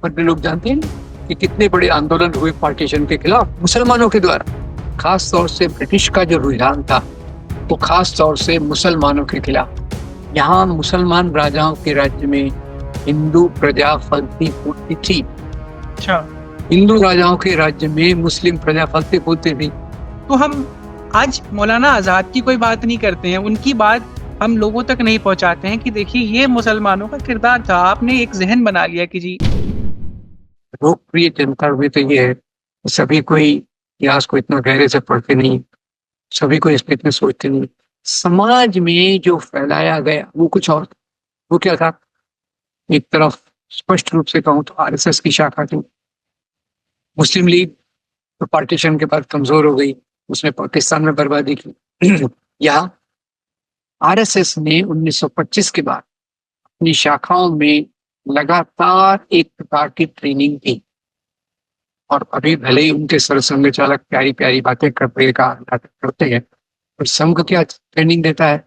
पर लोग जानते हैं कि कितने बड़े आंदोलन हुए पार्टीशन के खिलाफ मुसलमानों के द्वारा। खास तौर से ब्रिटिश का जो रुझान था वो खास तौर से मुसलमानों के खिलाफ। यहाँ मुसलमान राजाओं के राज्य में हिंदू प्रजा फलती फूलती थी। अच्छा, हिंदू राजाओं के राज्य में मुस्लिम प्रजा फलती फूलती थी। तो हम आज मौलाना आजाद की कोई बात नहीं करते हैं, उनकी बात हम लोगों तक नहीं पहुंचाते हैं कि देखिए ये मुसलमानों का किरदार था। आपने एक जहन बना लिया कि जी लोकप्रिय जनता में तो ये है, सभी कोई इतिहास को इतना गहरे से पढ़ते नहीं, सभी को इस पे इतने सोचते नहीं। समाज में जो फैलाया गया वो कुछ और, वो क्या था? एक तरफ स्पष्ट रूप से कहूं तो आरएसएस की शाखा थी। मुस्लिम लीग तो पार्टीशन के बाद कमजोर हो गई, उसने पाकिस्तान में बर्बादी की। यहाँ आरएसएस ने 1925 के बाद अपनी शाखाओं में लगातार एक प्रकार की ट्रेनिंग दी। और अभी भले ही उनके सरसंघ चालक प्यारी प्यारी बातें करते हैं, पर संघ क्या ट्रेनिंग देता है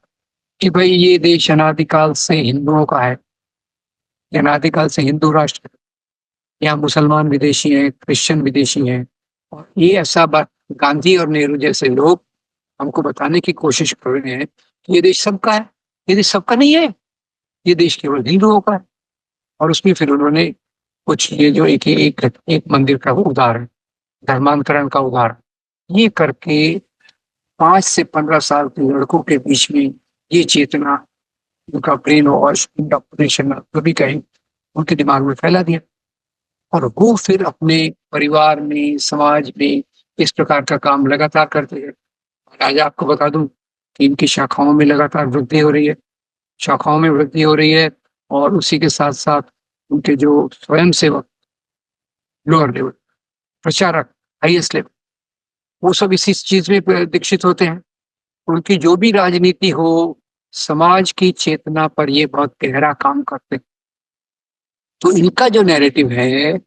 कि भाई ये देश अनादिकाल से हिंदुओं का है, अनादिकाल से हिंदू राष्ट्र, यहाँ मुसलमान विदेशी हैं, क्रिश्चियन विदेशी हैं। और ये ऐसा बात गांधी और नेहरू जैसे लोग हमको बताने की कोशिश कर रहे हैं कि ये देश सबका है। ये देश सबका नहीं है, ये देश केवल हिंदुओं का है। और उसमें फिर उन्होंने कुछ ये जो एक मंदिर का उदाहरण, धर्मांतरण का उदाहरण, ये करके 5 से 15 साल के लड़कों के बीच में ये चेतना, उनका ब्रेन वॉश, इंडोक्ट्रिनेशन जो भी कहें, उनके दिमाग में फैला दिया। और वो फिर अपने परिवार में, समाज में इस प्रकार का काम लगातार करते हैं। आज आपको बता दूं कि इनकी शाखाओं में लगातार वृद्धि हो रही है, शाखाओं में वृद्धि हो रही है। और उसी के साथ साथ उनके जो स्वयं सेवक, लोअर लेवल प्रचारक, हाईएस्ट लेवल, वो सब इसी चीज में दीक्षित होते हैं। उनकी जो भी राजनीति हो, समाज की चेतना पर ये बहुत गहरा काम करते हैं। तो इनका जो नैरेटिव है,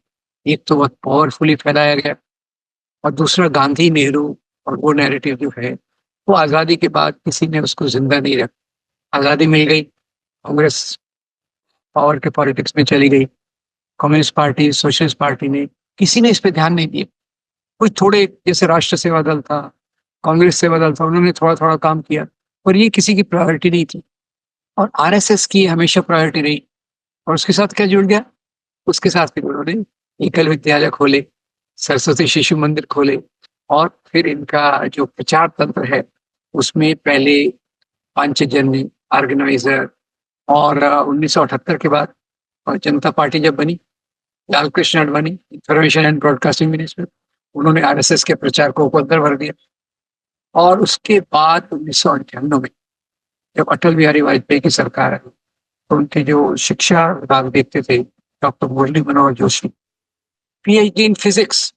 एक तो बहुत पावरफुली फैलाया गया, और दूसरा गांधी नेहरू और वो नैरेटिव जो है वो आजादी के बाद किसी ने उसको जिंदा नहीं रखा। आजादी मिल गई, कांग्रेस पावर के पॉलिटिक्स में चली गई, कम्युनिस्ट पार्टी, सोशलिस्ट पार्टी ने, किसी ने इस पे ध्यान नहीं दिया। कुछ थोड़े, जैसे राष्ट्र सेवा दल था, कांग्रेस सेवा दल था, उन्होंने थोड़ा थोड़ा काम किया, पर ये किसी की प्रायोरिटी नहीं थी। और आरएसएस की हमेशा प्रायोरिटी रही। और उसके साथ क्या जुड़ गया? उसके साथ फिर उन्होंने एकल विद्यालय खोले, सरस्वती शिशु मंदिर खोले। और फिर इनका जो प्रचार तंत्र है उसमें पहले पांचजन्य ऑर्गेनाइजर, और 1978 के बाद और जनता पार्टी जब बनी, Lalkrishna Advani information and broadcasting minister, उन्होंने आरएसएस के प्रचार को उपद्रव भर दिया। और उसके बाद 1998 में जब अटल बिहारी वाजपेयी की सरकार आई, तो उनके जो शिक्षा विभाग देखते थे doctor Murli Manohar Joshi, PhD in physics,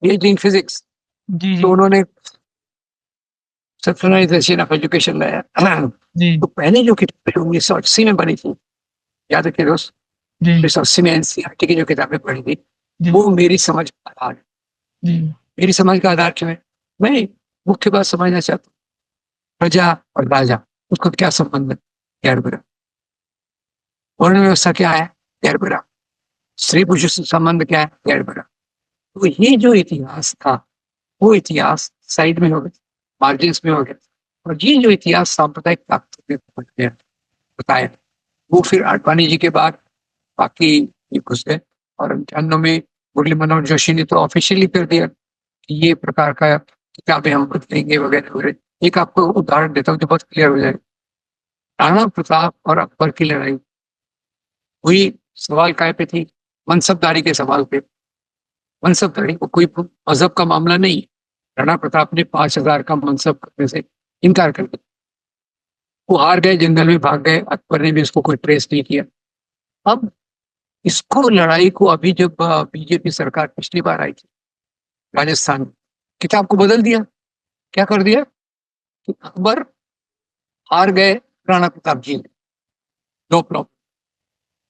PhD in physics, जी जी तो उन्होंने सेंट्रलाइजेशन ऑफ एजुकेशन लाया। जी तो पहले जो किताबें 1980 में बनी थी, याद रखिए दोस्त, जी 1980 में एनसीईआरटी की जो किताबें पढ़ी थी, जी वो मेरी समझ का आधार है। जी मेरी समझ का आधार क्या है? मैं मुख्य बात समझना चाहता हूँ, प्रजा और राजा, उसका क्या संबंध है? गैर बरा। वर्ण व्यवस्था क्या है? गैर बरा। स्त्री पुरुष संबंध क्या है? गैर बरा। तो ये जो इतिहास था, वो इतिहास साइड में हो गया, मार्जिन्स में हो गया। और ये जो इतिहास सांप्रदायिक ताकत में पहुंच गया, बताया, वो फिर आडवाणी जी के बाद बाकी ये घुस गए। और 98 में मुरली मनोहर जोशी ने तो ऑफिशियली कर दिया कि ये प्रकार का किताबें हम बदलेंगे वगैरह वगैरह। एक आपको उदाहरण देता हूँ जो बहुत क्लियर हो जाएगा। राणा प्रताप और अकबर की लड़ाई हुई, सवाल काय पे थी? मनसबदारी के सवाल पे। मनसबदारी को कोई मजहब का मामला नहीं। राणा प्रताप ने 5,000 का मनसब करने से इनकार कर दिया। वो हार गए, जंगल में भाग गए, अकबर ने भी इसको कोई ट्रेस नहीं किया। अब इसको, लड़ाई को, अभी जब बीजेपी सरकार पिछली बार आई थी राजस्थान में, किताब को बदल दिया। क्या कर दिया कि अकबर हार गए, राणा प्रताप जी, नो प्रॉब्लम।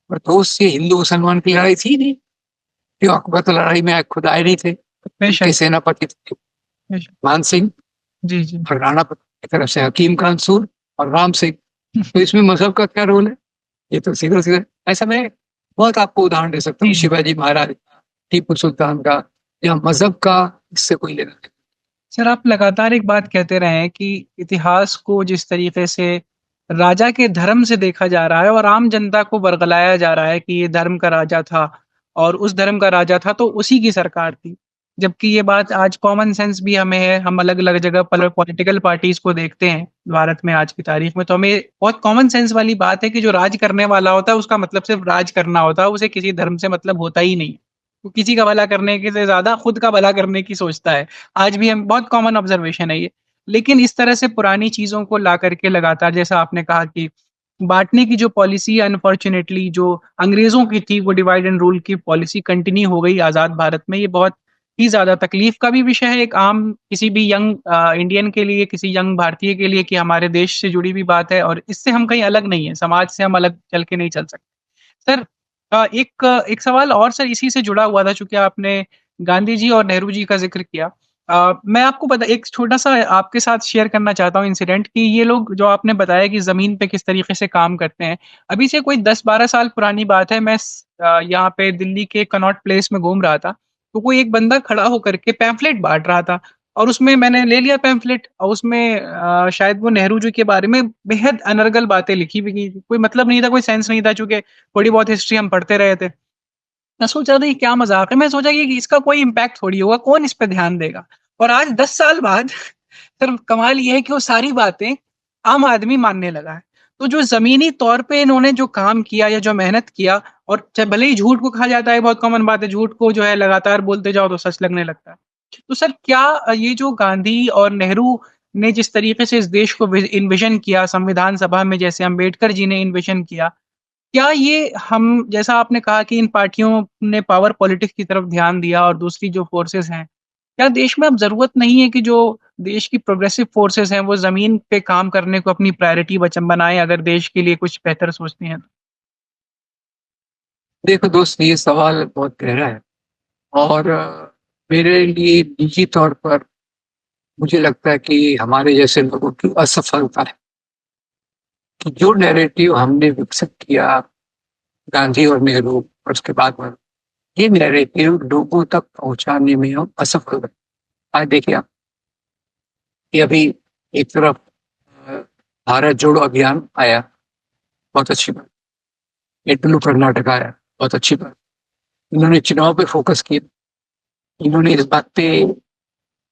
पर तो उससे हिंदू मुसलमान की लड़ाई थी नहीं, क्यों? अकबर तो लड़ाई में खुद आए नहीं थे, बेशक उनके सेनापति थे बेशक मान सिंह, जी जी और राणा प्रताप की तरफ से हकीम खान सूर और राम सिंह। तो इसमें मजहब का क्या रोल है? ये तो सीधा सीधा ऐसा में बहुत आपको उदाहरण दे सकता हूँ, जी। शिवाजी महाराज का, टीपू सुल्तान का, या मजहब का इससे कोई लेना देना। सर, आप लगातार एक बात कहते रहे हैं कि इतिहास को जिस तरीके से राजा के धर्म से देखा जा रहा है और आम जनता को बरगलाया जा रहा है कि ये धर्म का राजा था और उस धर्म का राजा था तो उसी की सरकार थी। जबकि ये बात आज कॉमन सेंस भी हमें है, हम अलग-अलग जगह पॉलिटिकल पार्टीज़ को देखते हैं भारत में आज की तारीख में, तो हमें बहुत कॉमन सेंस वाली बात है कि जो राज करने वाला होता है उसका मतलब सिर्फ़ राज करना होता है, उसे किसी धर्म से मतलब होता ही नहीं। वो किसी का भला करने के से ज़्यादा खुद का भला करने की सोचता है। आज भी हम बहुत कॉमन ऑब्जर्वेशन है ये। लेकिन इस तरह से पुरानी चीज़ों को ला करके लगातार जैसा आपने कहा कि बाँटने की जो पॉलिसी अनफॉर्च्यूनेटली जो अंग्रेज़ों की थी वो डिवाइड एंड रूल की पॉलिसी कंटिन्यू हो गई आज़ाद भारत में। ये बहुत ही ज़्यादा तकलीफ़ का भी विषय है एक आम किसी भी यंग इंडियन के लिए, किसी यंग भारतीय के लिए कि हमारे देश से जुड़ी हुई बात है और इससे हम कहीं अलग नहीं हैं, समाज से हम अलग चल के नहीं चल सकते। सर एक सवाल और सर इसी से जुड़ा हुआ था चूँकि आपने गांधी जी और नेहरू जी का ज़िक्र किया। मैं आपको बता एक छोटा-सा आपके साथ शेयर करना चाहता हूँ इंसिडेंट कि ये लोग जो आपने बताया कि ज़मीन पे किस तरीके से काम करते हैं। अभी से कोई 10-12 साल पुरानी बात है मैं यहाँ पे दिल्ली के कनॉट प्लेस में घूम रहा था। तो कोई एक बंदा खड़ा होकर के पैम्फलेट बाँट रहा था और उसमें मैंने ले लिया पैम्फलेट और उसमें शायद वो नेहरू जी के बारे में बेहद अनर्गल बातें लिखी हुई थी। कोई मतलब नहीं था, कोई सेंस नहीं था चूँकि थोड़ी बहुत हिस्ट्री हम पढ़ते रहे थे। मैं सोच रहा था ये क्या मज़ाक है? मैं सोचा कि इसका कोई इम्पैक्ट थोड़ी होगा, कौन इस पे ध्यान देगा? और आज 10 साल बाद सर कमाल ये है कि वो सारी बातें आम आदमी मानने लगा है। तो जो ज़मीनी तौर पे इन्होंने जो काम किया या जो मेहनत किया और चाहे भले ही झूठ को कहा जाता है, बहुत कॉमन बात है, झूठ को जो है लगातार बोलते जाओ तो सच लगने लगता है। तो सर क्या ये जो गांधी और नेहरू ने जिस तरीके से इस देश को इन्विज़न किया संविधान सभा में जैसे अम्बेडकर जी ने इन्विज़न किया, क्या ये हम जैसा आपने कहा कि इन पार्टियों ने पावर पॉलिटिक्स की तरफ ध्यान दिया और दूसरी जो फोर्सेस हैं, क्या देश में अब ज़रूरत नहीं है कि जो देश की प्रोग्रेसिव फोर्सेस हैं, वो ज़मीन पे काम करने को अपनी प्रायोरिटी बनाएँ अगर देश के लिए कुछ बेहतर सोचते हैं तो? देखो दोस्त, ये सवाल बहुत गहरा है, और मेरे लिए निजी तौर पर मुझे लगता है कि हमारे जैसे लोगों की असफलता है कि जो नैरेटिव हमने विकसित किया, गांधी और नेहरू और उसके बाद में, ये नैरेटिव लोगों तक पहुंचाने में हम असफल रहे। आज देखिए आप कि अभी एक तरफ अ, भारत जोड़ो अभियान आया, बहुत अच्छी बात। नेट ब्लू कर्नाटक आया, बहुत अच्छी बात। इन्होंने चुनाव पे फोकस किया, इन्होंने इस बात पे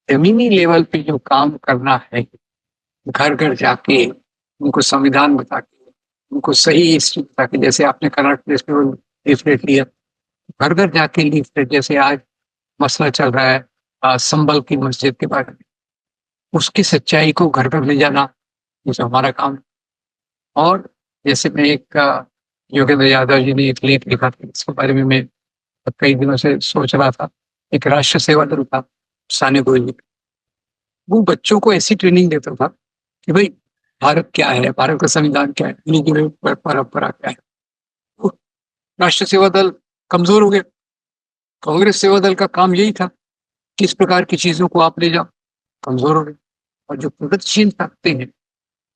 जमीनी लेवल पे जो काम करना है, घर घर जाके उनको संविधान बता के, उनको सही हिस्ट्री बता के, जैसे आपने कनाट प्लेस पे लीफलेट लिया, घर घर जाके लीफलेट, जैसे आज मसला चल रहा है संभल की मस्जिद के बारे में, उसकी सच्चाई को घर घर ले जाना, ये हमारा काम है। और जैसे मैं एक योगेंद्र यादव जी ने एक लेख लिखा था, इसके बारे में मैं कई दिनों से सोच रहा था। एक राष्ट्र सेवा दल था, साने गुरुजी, वो बच्चों को ऐसी ट्रेनिंग देता था कि भाई भारत क्या है, भारत का संविधान क्या है, इनकी परंपरा क्या है। वो राष्ट्र सेवा दल कमजोर हो गया। कांग्रेस सेवा दल का काम यही था, किस प्रकार की चीजों को आप ले जाओ, कमजोर हो गए। और जो प्रगतिशील ताकतें हैं,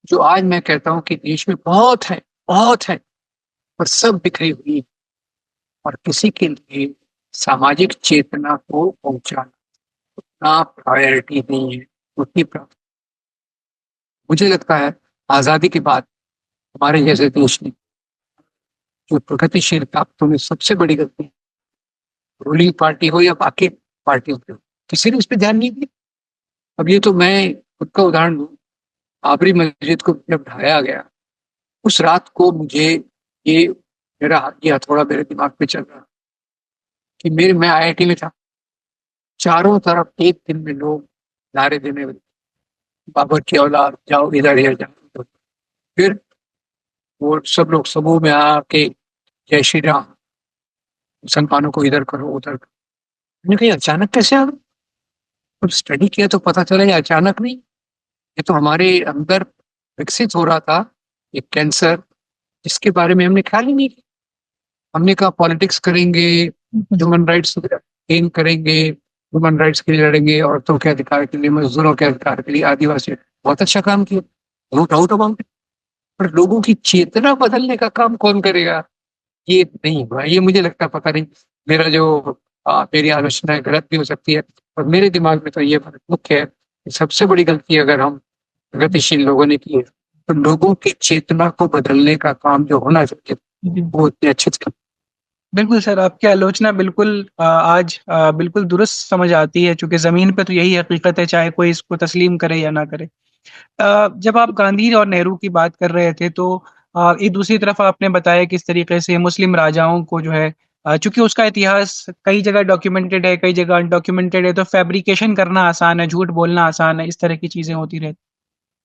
जो आज मैं कहता हूं कि देश में बहुत है, पर सब बिखरी हुई है, और किसी के लिए सामाजिक चेतना को पहुंचाना उतना प्रायोरिटी नहीं है, उतनी मुझे लगता है आजादी के बाद हमारे जैसे देश ने जो प्रगतिशील ताकतों में सबसे बड़ी गलती, रूलिंग पार्टी हो या बाकी पार्टियों की हो, किसी ने इस पर ध्यान नहीं दिया। अब ये तो मैं खुद का उदाहरण दूं, बाबरी मस्जिद को जब ढाया गया, उस रात को मुझे ये ये हथौड़ा मेरे दिमाग पे चल रहा कि मेरे मैं आईआईटी में था, चारों तरफ एक दिन में लोग नारे देने लगे, बाबर की औलाद जाओ इधर या जाओ उधर। फिर वो सब लोग समूह में आके जय श्री राम, मुसलमानों को इधर करो उधर करो। मैंने कहा अचानक कैसे आ गए? जब स्टडी किया तो पता चला ये अचानक नहीं, ये तो हमारे अंदर विकसित हो रहा था एक कैंसर, जिसके बारे में हमने ख्याल ही नहीं किया। हमने कहा पॉलिटिक्स करेंगे, ह्यूमन राइट्स गेन करेंगे, ह्यूमन राइट्स के लिए लड़ेंगे, औरतों के अधिकार के लिए, मजदूरों के अधिकार के लिए, आदिवासी, बहुत अच्छा काम किया, नो डाउट अबाउट इट। पर लोगों की चेतना बदलने का काम कौन करेगा? ये नहीं हुआ। ये मुझे लगता है, पता नहीं मेरा जो मेरी आलोचना है गलत भी हो सकती है, और मेरे दिमाग में तो ये बात मुख्य है कि सबसे बड़ी गलती अगर हम प्रगतिशील लोगों ने की है, तो लोगों की चेतना को बदलने का काम जो होना चाहिए जी। वो इतने अच्छे से। बिल्कुल सर, आपकी आलोचना बिल्कुल आज बिल्कुल दुरुस्त समझ आती है, चूँकि ज़मीन पे तो यही हकीकत है, चाहे कोई इसको तस्लीम करे या ना करे। जब आप गांधी और नेहरू की बात कर रहे थे तो एक दूसरी तरफ आपने बताया किस तरीके से मुस्लिम राजाओं को जो है, चूंकि उसका इतिहास कई जगह डॉक्यूमेंटेड है, कई जगह अनडॉक्यूमेंटेड है, तो फैब्रिकेशन करना आसान है, झूठ बोलना आसान है, इस तरह की चीजें होती रहती।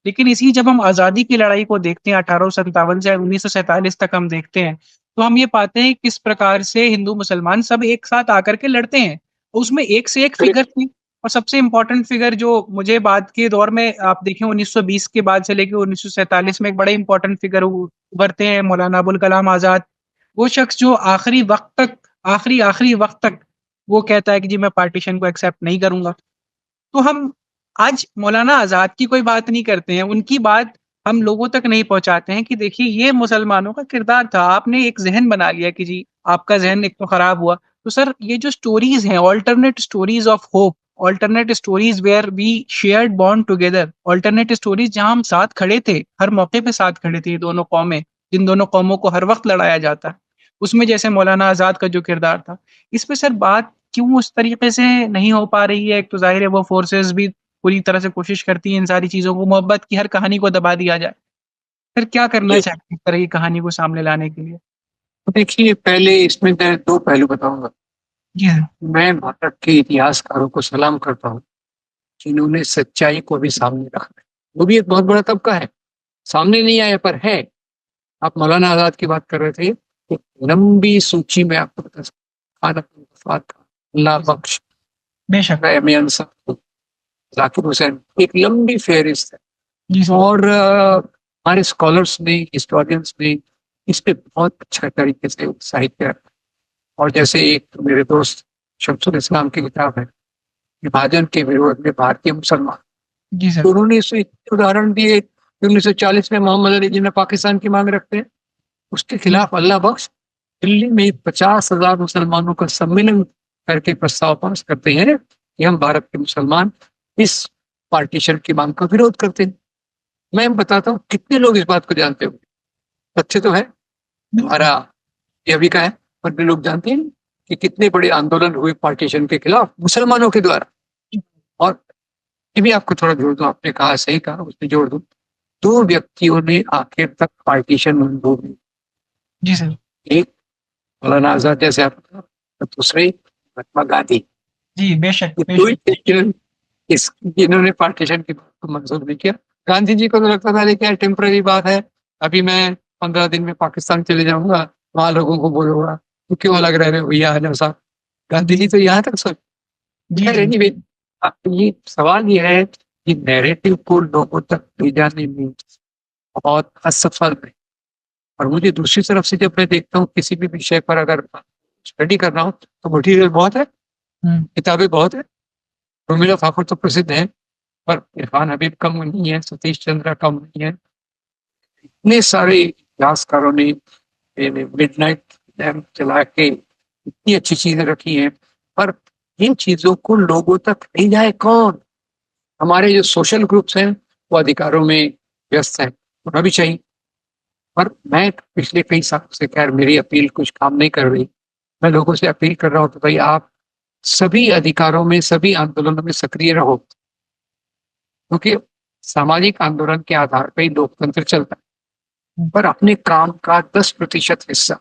लेकिन इसी जब हम आज़ादी की लड़ाई को देखते हैं 1857 से 1947 तक हम देखते हैं, तो हम ये पाते हैं किस प्रकार से हिंदू मुसलमान सब एक साथ आकर के लड़ते हैं। उसमें एक से एक फिगर थी, और सबसे इम्पोर्टेंट फिगर जो मुझे बाद के दौर में आप देखें 1920 के बाद से लेकर 1947 में एक बड़े इंपॉर्टेंट फिगर उभरते हैं, मौलाना अबुल कलाम आज़ाद। वो शख्स जो आखिरी वक्त तक, आखिरी आखिरी वक्त तक वो कहता है कि जी मैं पार्टीशन को एक्सेप्ट नहीं करूंगा। तो हम आज मौलाना आज़ाद की कोई बात नहीं करते हैं, उनकी बात हम लोगों तक नहीं पहुँचाते हैं कि देखिए ये मुसलमानों का किरदार था। आपने एक ज़हन बना लिया कि जी आपका ज़हन एक तो खराब हुआ। तो सर ये जो स्टोरीज़ हैं, alternate stories of hope, alternate stories where we shared bond together, alternate stories जहाँ हम साथ खड़े थे, हर मौके पे साथ खड़े थे ये दोनों कौमें, जिन दोनों कौमों को हर वक़्त लड़ाया जाता है। उसमें जैसे मौलाना आज़ाद का जो किरदार था, इस पे सर बात क्यों उस तरीके से नहीं हो पा रही है? एक तो ज़ाहिर है वो फ़ोर्सेज़ भी पूरी तरह से कोशिश करती हैं इन सारी चीज़ों को, मोहब्बत की हर कहानी को दबा दिया जाए। फिर क्या करना ये चाहिए इस तरह की कहानी को सामने लाने के लिए? देखिए, पहले इसमें मैं दो पहलू बताऊंगा। जी हाँ। मैं भारत के इतिहासकारों को सलाम करता हूँ जिन्होंने सच्चाई को भी सामने रखा है। वो भी एक बहुत बड़ा तबका है, सामने नहीं आया पर है। आप मौलाना आजाद की बात कर रहे थे, एक लंबी सूची में आपको बता सकता हूँ। खान अब्दुल गफ्फार खान, अल्लाह बख्श, बेशक। रहमी अंसारी, जाकिर हुसैन, एक लंबी फहरिस्त है। जी सर। और हमारे स्कॉलर्स ने, हिस्टोरियंस ने इस पे बहुत अच्छा तरीके से साहित्य रखा। और जैसे एक मेरे दोस्त शमसुल इस्लाम की किताब है, विभाजन के विरोध में भारतीय मुसलमान, जी सर। तो उन्होंने इसमें इतने उदाहरण दिए कि 1940 में मोहम्मद अली जिन्ना पाकिस्तान की मांग रखते हैं, उसके खिलाफ अल्लाह बख्श दिल्ली में 50,000 मुसलमानों का सम्मेलन करके प्रस्ताव पास करते हैं कि हम भारत के मुसलमान इस पार्टीशन की मांग का विरोध करते हैं। मैं बताता हूँ कितने लोग इस बात को जानते हो। तथ्य तो है, बिल्कुल। हमारा ये अभी का है, पर भी लोग जानते हैं कि कितने बड़े आंदोलन हुए पार्टीशन के खिलाफ मुसलमानों के द्वारा। और ये भी आपको थोड़ा जोड़ दूं, आपने कहा सही कहा, उसमें जोड़ दूं, दो व्यक्तियों ने आखिर तक पार्टीशन मंजूर नहीं। जी सर। एक मौलाना आजाद जैसे आप, और दूसरे महात्मा गांधी। जी बेशक, ये दो ही बेशक। थे जिन्होंने पार्टीशन की बात को मंजूर नहीं किया। गांधी जी को तो लगता था कि टेम्पररी बात है, अभी मैं 15 दिन में पाकिस्तान चले जाऊंगा, वहां लोगों को बोलूंगा तो क्यों अलग रह रहे हो भैया, है साहब। गांधी जी तो यहाँ तक सोच। जी, खैर जी। anyway, ये सवाल ये है कि नैरेटिव को लोगों तक ले जाने में बहुत असफल है। और मुझे दूसरी तरफ से जब मैं देखता हूँ किसी भी विषय पर अगर स्टडी कर रहा हूँ, तो मटीरियल बहुत है, हुँ। किताबें बहुत है। रोमिला ठाकुर तो प्रसिद्ध है, पर इरफान हबीब कम नहीं है, सतीश चंद्रा कम नहीं है। इतने सारे इतिहासकारों ने मिडनाइट लैम्प चला के इतनी अच्छी चीजें रखी हैं, पर इन चीजों को लोगों तक ले जाए कौन? हमारे जो सोशल ग्रुप्स हैं वो अधिकारों में व्यस्त हैं, होना भी चाहिए। पर मैं पिछले कई सालों से, खैर मेरी अपील कुछ काम नहीं कर रही, मैं लोगों से अपील कर रहा हूँ कि भाई आप सभी अधिकारों में, सभी आंदोलनों में सक्रिय रहो, क्योंकि सामाजिक आंदोलन के आधार पर ही लोकतंत्र चलता है। हुँ, पर अपने काम का 10% हिस्सा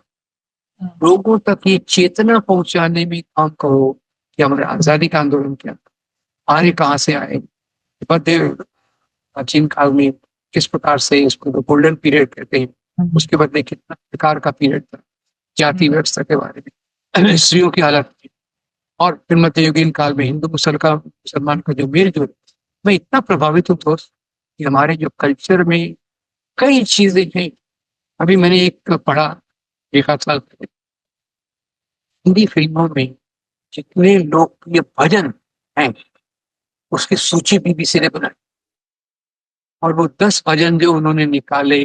हुँ। लोगों तक ये चेतना पहुंचाने में काम करो कि हमारे आजादी का आंदोलन क्या था, आर्य कहाँ से आए, मध्य प्राचीन काल में किस प्रकार से, इसको तो गोल्डन पीरियड कहते हैं, हुँ, हुँ, उसके बदले कितना प्रकार का पीरियड था, हुँ। जाति व्यवस्था के बारे में, स्त्रियों की हालत थी, और फिर मध्ययुगीन काल में हिंदू मुसलमान का जो मेल जोल। मैं इतना प्रभावित हूँ दोस्त कि हमारे जो कल्चर में कई चीजें हैं। अभी मैंने एक पढ़ा, एक आध साल पहले, हिंदी फिल्मों में जितने लोकप्रिय भजन हैं उसकी सूची बीबीसी ने बनाई, और वो 10 भजन जो उन्होंने निकाले,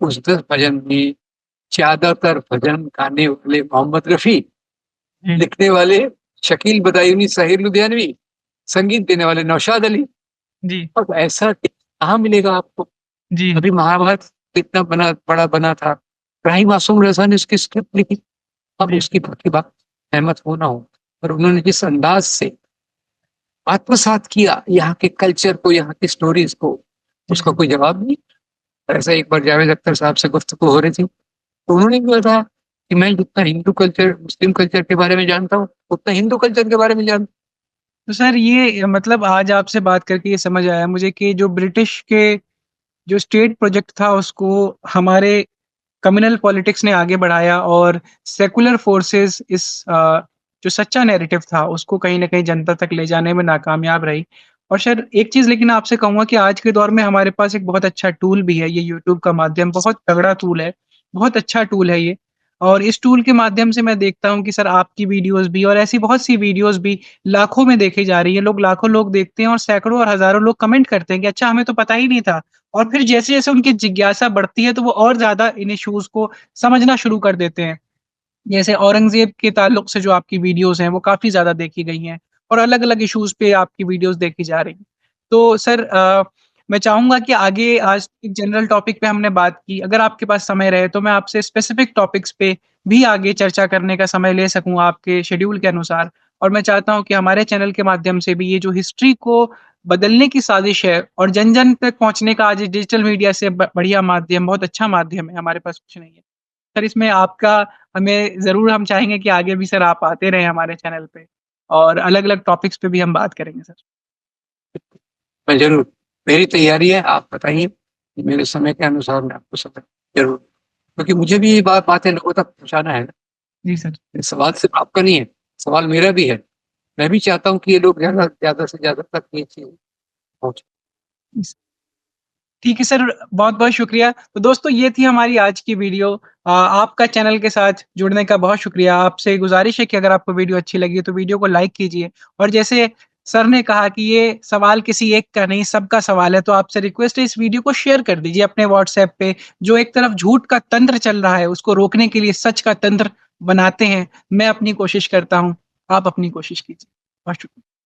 उस 10 भजन में ज्यादातर भजन गाने वाले मोहम्मद रफी, जी, लिखने वाले शकील बदायूनी, सहीर लुधियानवी, संगीत देने वाले नौशाद अली। जी, अब ऐसा कहाँ मिलेगा आपको? जी, अभी महाभारत इतना बड़ा बना था, इब्राहिम मासूम रजा ने उसकी स्क्रिप्ट लिखी। अब जी, उसकी प्रतिभा सहमत हो ना हो, पर उन्होंने जिस अंदाज से आत्मसात किया यहाँ के कल्चर को, यहाँ की स्टोरीज को, जी, उसका कोई जवाब नहीं। ऐसा एक बार जावेद अख्तर साहब से गुफ्तगू हो रही थी, तो उन्होंने भी बताया कि मैं जितना हिंदू कल्चर, मुस्लिम कल्चर के बारे में जानता हूँ, उतना हिंदू कल्चर के बारे में जानता तो सर ये मतलब आज आपसे बात करके ये समझ आया मुझे कि जो ब्रिटिश के जो स्टेट प्रोजेक्ट था उसको हमारे कम्युनल पॉलिटिक्स ने आगे बढ़ाया और सेकुलर फोर्सेस जो सच्चा नैरेटिव था उसको कहीं न कहीं जनता तक ले जाने में नाकामयाब रही। और सर एक चीज़ लेकिन आपसे कहूँगा कि आज के दौर में हमारे पास एक बहुत अच्छा टूल भी है, ये यूट्यूब का माध्यम बहुत तगड़ा टूल है, बहुत अच्छा टूल है ये। और इस टूल के माध्यम से मैं देखता हूँ कि सर आपकी वीडियोज़ भी और ऐसी बहुत सी वीडियोज़ भी लाखों में देखी जा रही है, लोग लाखों लोग देखते हैं और सैकड़ों और हज़ारों लोग कमेंट करते हैं कि अच्छा हमें तो पता ही नहीं था। और फिर जैसे-जैसे उनकी जिज्ञासा बढ़ती है तो वो और ज़्यादा इन इश्यूज़ को समझना शुरू कर देते हैं। जैसे औरंगज़ेब के ताल्लुक से जो आपकी वीडियोज़ हैं वो काफ़ी ज़्यादा देखी गई हैं और अलग-अलग इश्यूज़ पे आपकी वीडियोज़ देखी जा रही हैं। तो सर मैं चाहूँगा कि आगे आज एक जनरल टॉपिक पे हमने बात की, अगर आपके पास समय रहे तो मैं आपसे स्पेसिफिक टॉपिक्स पे भी आगे चर्चा करने का समय ले सकूँ आपके शेड्यूल के अनुसार। और मैं चाहता हूँ कि हमारे चैनल के माध्यम से भी ये जो हिस्ट्री को बदलने की साज़िश है और जन-जन तक पहुँचने का आज डिजिटल मीडिया से बढ़िया माध्यम, बहुत अच्छा माध्यम है, हमारे पास कुछ नहीं है। सर इसमें आपका हमें ज़रूर हम चाहेंगे कि आगे भी सर आप आते रहें हमारे चैनल पे और अलग-अलग टॉपिक्स पे भी हम बात करेंगे सर। मैं जरूर, मेरी तैयारी है, आप बताइए, मेरे समय के अनुसार मैं आपको समय जरूर, क्योंकि मुझे भी ये बातें लोगों तक पहुंचाना है ना। जी सर। ये सवाल सिर्फ आपका नहीं है, सवाल मेरा भी है। मैं भी चाहता हूँ कि ये लोग ज्यादा ज्यादा से ज्यादा तक ये चीज पहुंचे। ठीक है सर, बहुत-बहुत शुक्रिया। तो दोस्तों ये थी हमारी आज की वीडियो। आपका चैनल के साथ जुड़ने का बहुत शुक्रिया। आपसे गुज़ारिश है कि अगर आपको वीडियो अच्छी लगी है तो वीडियो को लाइक कीजिए और जैसे सर ने कहा कि ये सवाल किसी एक का नहीं सबका सवाल है, तो आपसे रिक्वेस्ट है इस वीडियो को शेयर कर दीजिए अपने व्हाट्सएप पे। जो एक तरफ झूठ का तंत्र चल रहा है उसको रोकने के लिए सच का तंत्र बनाते हैं। मैं अपनी कोशिश करता हूँ, आप अपनी कोशिश कीजिए। बहुत शुक्रिया।